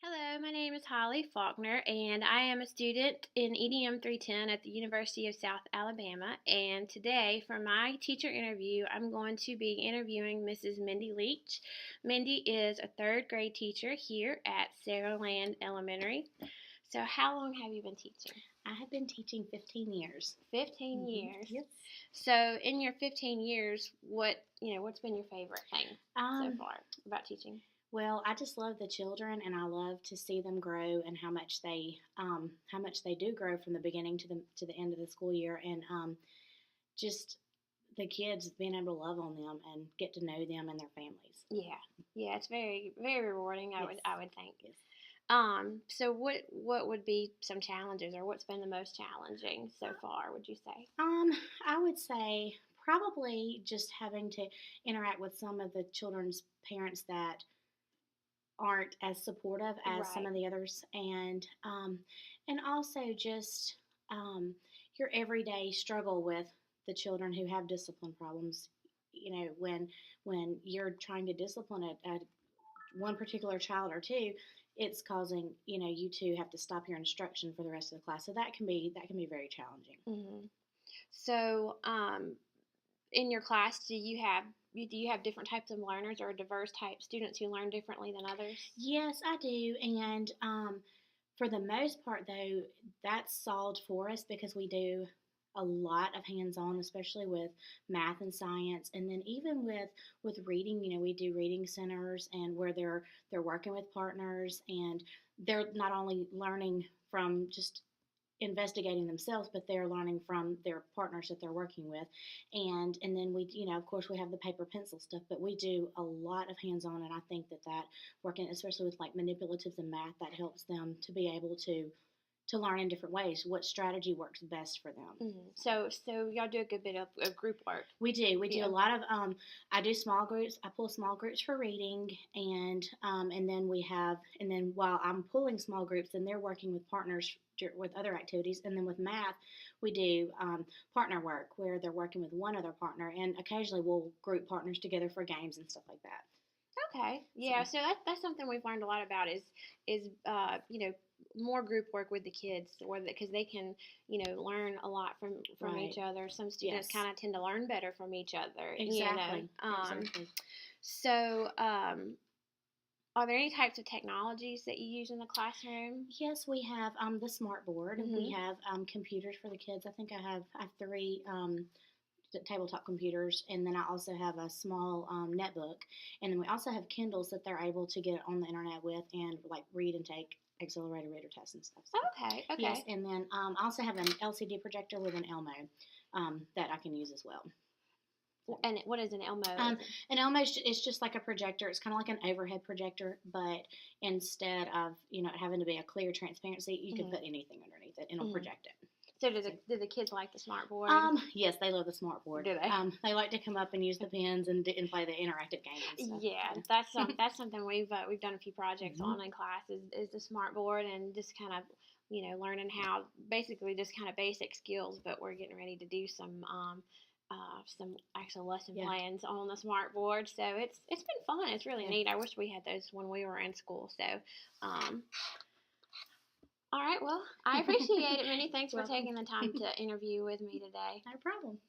Hello, my name is Holly Faulkner, and I am a student in EDM 310 at the University of South Alabama. And today, for my teacher interview, I'm going to be interviewing Mrs. Mindy Leach. Mindy is a third grade teacher here at Saraland Elementary. So, how long have you been teaching? I have been teaching 15 years. 15 years. Yes. So, in your 15 years, what's been your favorite thing so far about teaching? Well, I just love the children, and I love to see them grow and how much they do grow from the beginning to the end of the school year, and just the kids being able to love on them and get to know them and their families. Yeah, it's very very rewarding. Yes. I would think. Yes. So what would be some challenges, or what's been the most challenging so far, would you say? I would say probably just having to interact with some of the children's parents that aren't as supportive as some Right. of the others, and also just your everyday struggle with the children who have discipline problems. When you're trying to discipline a one particular child or two, it's causing you to have to stop your instruction for the rest of the class. So that can be very challenging. hmm So, in your class, do you have different types of learners, or diverse type students who learn differently than others? Yes, I do, and for the most part, though, that's solved for us because we do a lot of hands-on, especially with math and science, and then even with reading. We do reading centers, and where they're working with partners, and they're not only learning from just investigating themselves, but they're learning from their partners that they're working with, and then we, of course, we have the paper pencil stuff, but we do a lot of hands-on, and I think that working, especially with like manipulatives and math, that helps them to be able to learn in different ways what strategy works best for them. So y'all do a good bit of group work. We do Yeah. a lot of I do small groups. I pull small groups for reading, and then while I'm pulling small groups, and they're working with partners with other activities, and then with math we do partner work where they're working with one other partner, and occasionally we'll group partners together for games and stuff like that. Okay. Yeah. So that's something we've learned a lot about is more group work with the kids, or because they can learn a lot from each Right. other. Some students Yes. kind of tend to learn better from each other. Exactly. Exactly. So are there any types of technologies that you use in the classroom? Yes, we have the smart board. We Mm-hmm. have computers for the kids. I have three tabletop computers, and then I also have a small netbook, and then we also have Kindles that they're able to get on the internet with and like read and take accelerated reader tests and stuff. So, Okay. yes, Okay. and then I also have an LCD projector with an Elmo that I can use as well. So, And what is an Elmo? um, an Elmo is just like a projector. It's kind of like an overhead projector, but instead of it having to be a clear transparency, you can Mhm. put anything underneath it and it'll Mhm. project it. So So, do the kids like the smart board? yes, they love the smart board. Do they? They like to come up and use the pens and play the interactive games and stuff. Yeah, So. that's something we've done a few projects Mhm. on in class is the smart board, and just kind of learning how, basically just kind of basic skills, but we're getting ready to do some actual lesson Yeah. plans on the smart board. So it's been fun. It's really Yeah. neat. I wish we had those when we were in school. So um, all right, well, I appreciate it. Many thanks for Welcome. taking the time to interview with me today. No problem.